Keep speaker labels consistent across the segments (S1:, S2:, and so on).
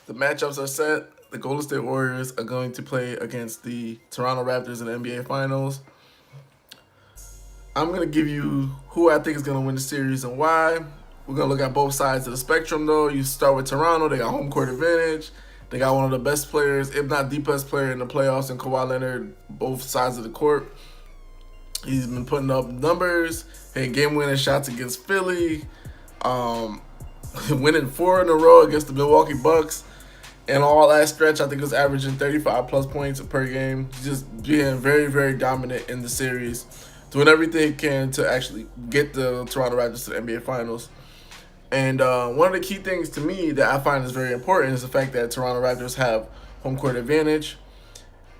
S1: The matchups are set. The Golden State Warriors are going to play against the Toronto Raptors in the NBA Finals. I'm going to give you who I think is going to win the series and why. We're going to look at both sides of the spectrum, though. You start with Toronto. They got home court advantage. They got one of the best players, if not the best player in the playoffs, in Kawhi Leonard, both sides of the court. He's been putting up numbers, hit game-winning shots against Philly, winning 4 in a row against the Milwaukee Bucks. And all that stretch, I think it was averaging 35-plus points per game. Just being very, very dominant in the series. Doing everything he can to actually get the Toronto Raptors to the NBA Finals. And one of the key things to me that I find is very important is the fact that Toronto Raptors have home court advantage.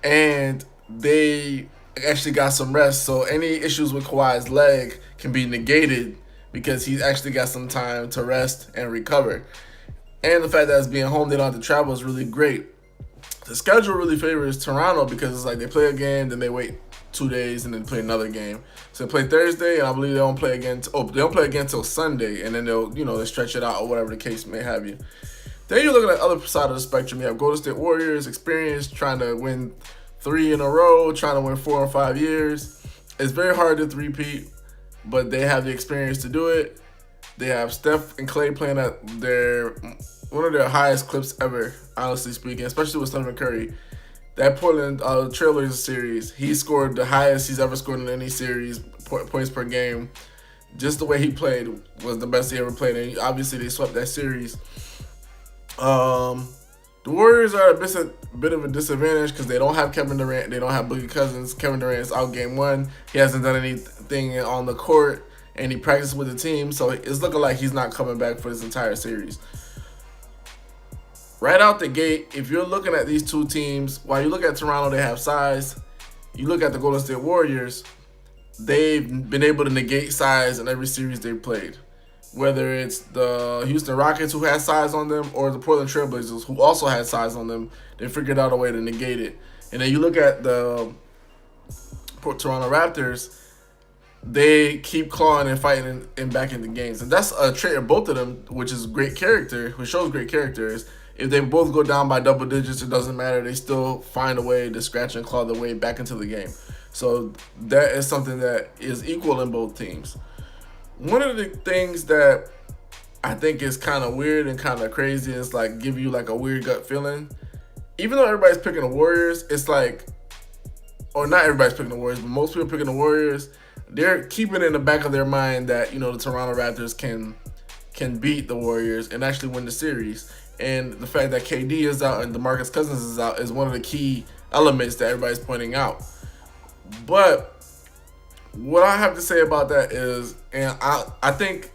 S1: And they actually got some rest. So any issues with Kawhi's leg can be negated because he's actually got some time to rest and recover. And the fact that it's being home, they don't have to travel is really great. The schedule really favors Toronto because it's like they play a game, then they wait 2 days, and then play another game. So they play Thursday, and I believe they don't play again. They don't play again until Sunday, and then they stretch it out or whatever the case may have you. Then you're looking at the other side of the spectrum. You have Golden State Warriors, experience, trying to win 3 in a row, trying to win 4 in 5 years. It's very hard to three-peat, but they have the experience to do it. They have Steph and Klay playing at one of their highest clips ever, honestly speaking, especially with Stephen Curry. That Portland Trailblazers series, he scored the highest he's ever scored in any series, points per game. Just the way he played was the best he ever played, and obviously they swept that series. The Warriors are a bit of a disadvantage because they don't have Kevin Durant, they don't have Boogie Cousins. Kevin Durant's out game 1. He hasn't done anything on the court, and he practiced with the team, so it's looking like he's not coming back for this entire series. Right out the gate, if you're looking at these two teams, while you look at Toronto, they have size. You look at the Golden State Warriors, they've been able to negate size in every series they've played. Whether it's the Houston Rockets, who has size on them, or the Portland Trailblazers, who also had size on them, they figured out a way to negate it. And then you look at the Toronto Raptors, they keep clawing and fighting and back into games. And that's a trait of both of them, which is great character, which shows great character. Is if they both go down by double digits, it doesn't matter. They still find a way to scratch and claw their way back into the game. So that is something that is equal in both teams. One of the things that I think is kind of weird and kind of crazy is like give you like a weird gut feeling. Even though everybody's picking the Warriors, it's like, or not everybody's picking the Warriors, but most people picking the Warriors. They're keeping it in the back of their mind that, the Toronto Raptors can beat the Warriors and actually win the series. And the fact that KD is out and DeMarcus Cousins is out is one of the key elements that everybody's pointing out. But what I have to say about that is, and I think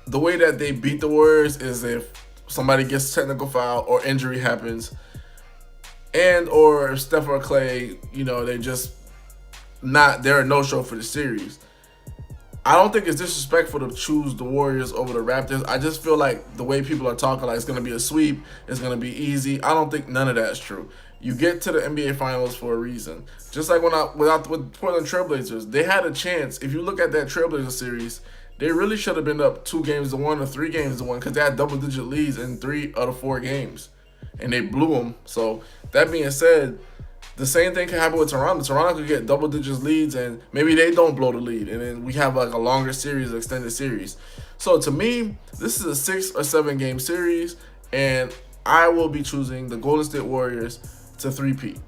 S1: the way that they beat the Warriors is if somebody gets a technical foul or injury happens, and or if Steph or Klay, they're a no-show for the series. I don't think it's disrespectful to choose the Warriors over the Raptors. I just feel like the way people are talking, like it's going to be a sweep, it's going to be easy. I don't think none of that is true. You get to the NBA Finals for a reason. Just like with Portland Trailblazers, they had a chance. If you look at that Trailblazer series, they really should have been up 2-1 or 3-1 because they had double-digit leads in 3 out of 4 games, and they blew them. So that being said, the same thing can happen with Toronto. Toronto could get double-digit leads, and maybe they don't blow the lead, and then we have like a longer series, an extended series. So to me, this is a 6 or 7 game series, and I will be choosing the Golden State Warriors to three-peat.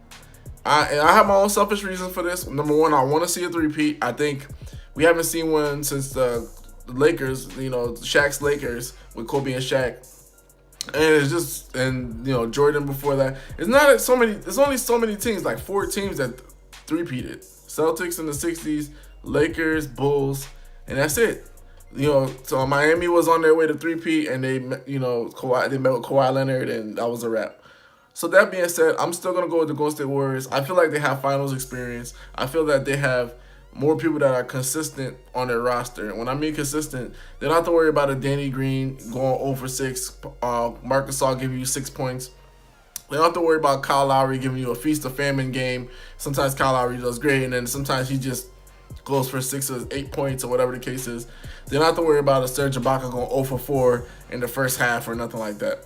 S1: I have my own selfish reasons for this. Number one, I want to see a three-peat. I think we haven't seen one since the Lakers, Shaq's Lakers with Kobe and Shaq. And it's just, Jordan before that. It's not so many. There's only so many teams, like 4 teams that three-peated. Celtics in the 60s, Lakers, Bulls, and that's it. So Miami was on their way to three-peat, and they met with Kawhi Leonard, and that was a wrap. So that being said, I'm still going to go with the Golden State Warriors. I feel like they have finals experience. I feel that they have more people that are consistent on their roster. And when I mean consistent, they don't have to worry about a Danny Green going 0 for 6, Marcus Gasol giving you 6 points. They don't have to worry about Kyle Lowry giving you a feast or famine game. Sometimes Kyle Lowry does great, and then sometimes he just goes for 6 or 8 points or whatever the case is. They don't have to worry about a Serge Ibaka going 0 for 4 in the first half or nothing like that.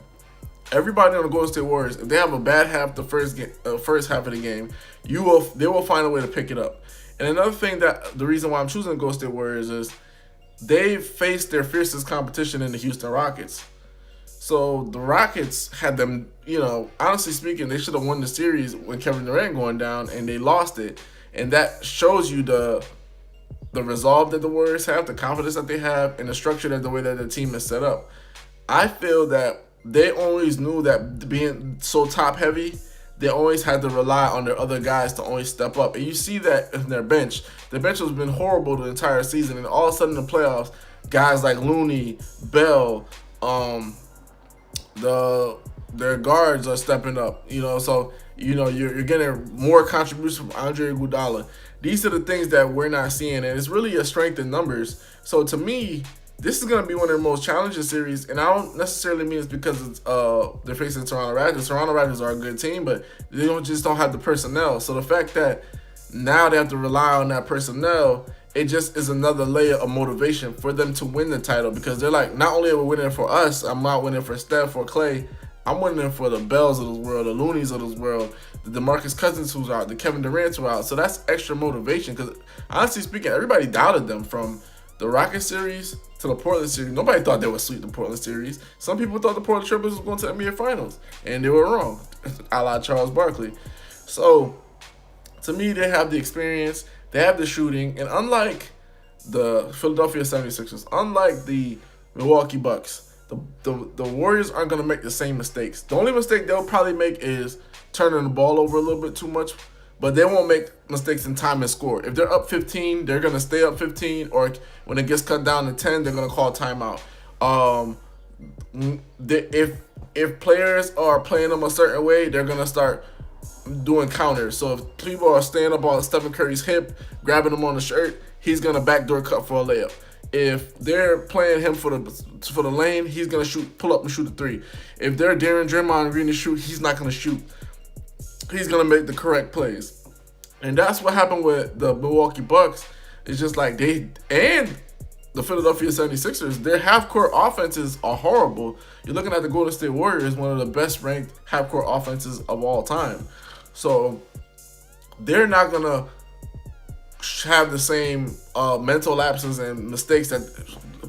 S1: everybody on the Golden State Warriors, if they have a bad half the first half of the game, they will find a way to pick it up. And another thing, that the reason why I'm choosing the Golden State Warriors is they faced their fiercest competition in the Houston Rockets. So the Rockets had them, honestly speaking, they should have won the series when Kevin Durant going down, and they lost it. And that shows you the resolve that the Warriors have, the confidence that they have, and the structure that the way that the team is set up. I feel that they always knew that being so top heavy, they always had to rely on their other guys to always step up. And you see that in their bench. Their bench has been horrible the entire season, and all of a sudden in the playoffs, guys like Looney, Bell, their guards are stepping up. So you're getting more contributions from Andre Iguodala. These are the things that we're not seeing, and it's really a strength in numbers. So to me, this is going to be one of the most challenging series, and I don't necessarily mean it's because it's, they're facing the Toronto Raptors. Toronto Raptors are a good team, but they just don't have the personnel. So the fact that now they have to rely on that personnel, it just is another layer of motivation for them to win the title, because they're like, not only are we winning for us, I'm not winning for Steph or Clay, I'm winning for the Bells of this world, the Loonies of this world, the DeMarcus Cousins who's out, the Kevin Durant who's out. So that's extra motivation, because honestly speaking, everybody doubted them from the Rocket series to the Portland series. Nobody thought they would sweep the Portland series. Some people thought the Portland Trailblazers was going to the NBA Finals, and they were wrong, a la Charles Barkley. So to me, they have the experience, they have the shooting, and unlike the Philadelphia 76ers, unlike the Milwaukee Bucks, the Warriors aren't going to make the same mistakes. The only mistake they'll probably make is turning the ball over a little bit too much, but they won't make mistakes in time and score. If they're up 15, they're going to stay up 15, or when it gets cut down to 10, they're going to call timeout. If players are playing them a certain way, they're going to start doing counters. So if people are staying up on Stephen Curry's hip, grabbing him on the shirt, he's going to backdoor cut for a layup. If they're playing him for the lane, he's going to pull up and shoot a three. If they're daring Draymond Green to shoot, he's not going to shoot. He's going to make the correct plays. And that's what happened with the Milwaukee Bucks. It's just like the Philadelphia 76ers, their half-court offenses are horrible. You're looking at the Golden State Warriors, one of the best-ranked half-court offenses of all time. So they're not going to have the same mental lapses and mistakes that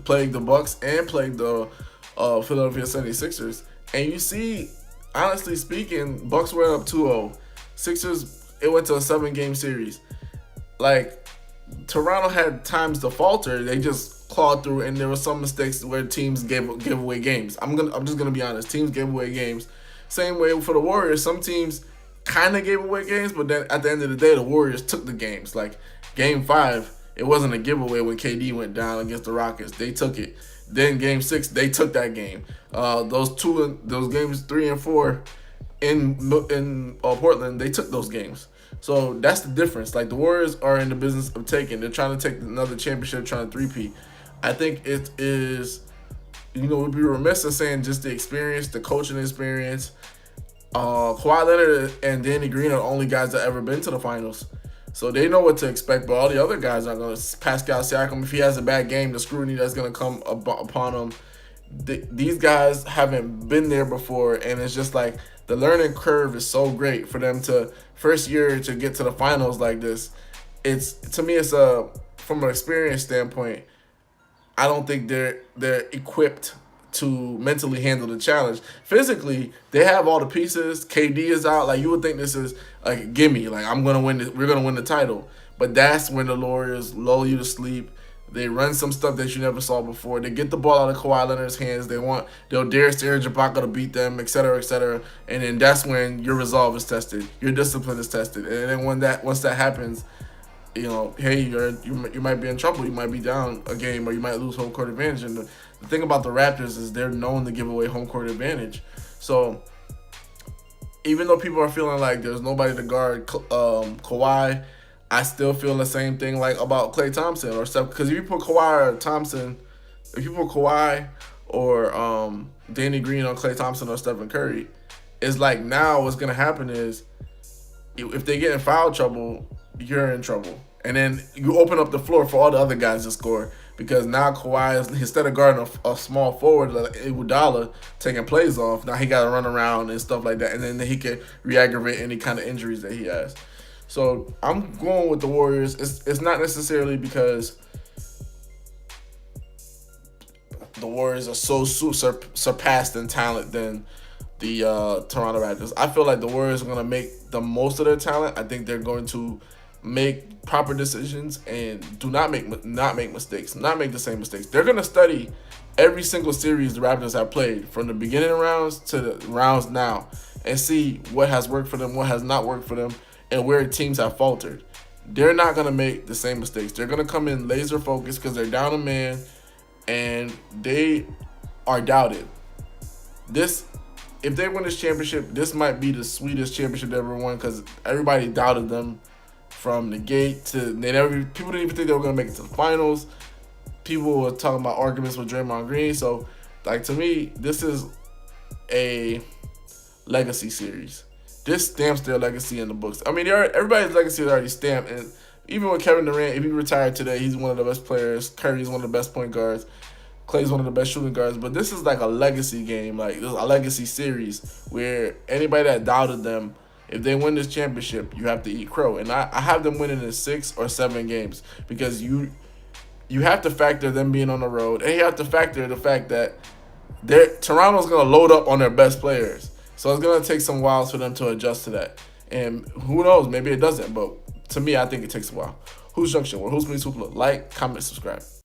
S1: plagued the Bucks and plagued the Philadelphia 76ers. And you see, honestly speaking, Bucks were up 2-0. Sixers, it went to a 7-game series. Like, Toronto had times to falter. They just clawed through, and there were some mistakes where teams gave away games. I'm just gonna be honest. Teams gave away games. Same way for the Warriors. Some teams kind of gave away games, but then at the end of the day, the Warriors took the games. Like Game 5, it wasn't a giveaway when KD went down against the Rockets. They took it. Then Game 6, they took that game. Those games 3 and 4 in Portland, they took those games. So that's the difference. Like, the Warriors are in the business of taking. They're trying to take another championship, trying to three-peat. I think it is, we'd be remiss in saying just the experience, the coaching experience. Kawhi Leonard and Danny Green are the only guys that ever been to the finals. So they know what to expect, but all the other guys are going to. Pascal Siakam, if he has a bad game, the scrutiny that's going to come upon him. These guys haven't been there before, and it's just like the learning curve is so great for them to first year to get to the finals like this. To me, it's from an experience standpoint, I don't think they're equipped to mentally handle the challenge. Physically, they have all the pieces. KD is out. Like, you would think this is like a gimme. Like, we're gonna win the title. But that's when the Warriors lull you to sleep. They run some stuff that you never saw before. They get the ball out of Kawhi Leonard's hands. They'll dare Serge Ibaka to beat them, et cetera, et cetera. And then that's when your resolve is tested, your discipline is tested. And then once that happens, hey, you might be in trouble. You might be down a game, or you might lose home court advantage. And the thing about the Raptors is they're known to give away home court advantage. So even though people are feeling like there's nobody to guard Kawhi, I still feel the same thing like about Klay Thompson or stuff. Because if you put Kawhi or Danny Green on Klay Thompson or Stephen Curry, it's like now what's gonna happen is if they get in foul trouble, you're in trouble. And then you open up the floor for all the other guys to score, because now Kawhi is, instead of guarding a small forward like Iguodala taking plays off, now he got to run around and stuff like that, and then he can re-aggravate any kind of injuries that he has. So I'm going with the Warriors. It's not necessarily because the Warriors are so surpassed in talent than the Toronto Raptors. I feel like the Warriors are going to make the most of their talent. I think they're going to make proper decisions and do not make mistakes, not make the same mistakes. They're going to study every single series the Raptors have played from the beginning rounds to the rounds now and see what has worked for them, what has not worked for them, and where teams have faltered. They're not going to make the same mistakes. They're going to come in laser focused because they're down a man and they are doubted. If they win this championship, this might be the sweetest championship they ever won because everybody doubted them from the gate to people didn't even think they were going to make it to the finals. People were talking about arguments with Draymond Green. So, like, to me, this is a legacy series. This stamps their legacy in the books. I mean, everybody's legacy is already stamped. And even with Kevin Durant, if he retired today, he's one of the best players. Curry's one of the best point guards. Clay's one of the best shooting guards. But this is like a legacy game, like this is a legacy series where anybody that doubted them, if they win this championship, you have to eat crow. And I have them winning in 6 or 7 games because you have to factor them being on the road, and you have to factor the fact that Toronto's going to load up on their best players. So it's going to take some while for them to adjust to that. And who knows, maybe it doesn't. But to me, I think it takes a while. Hoops Junction, where Hoops meets Hoopla. Like, comment, subscribe.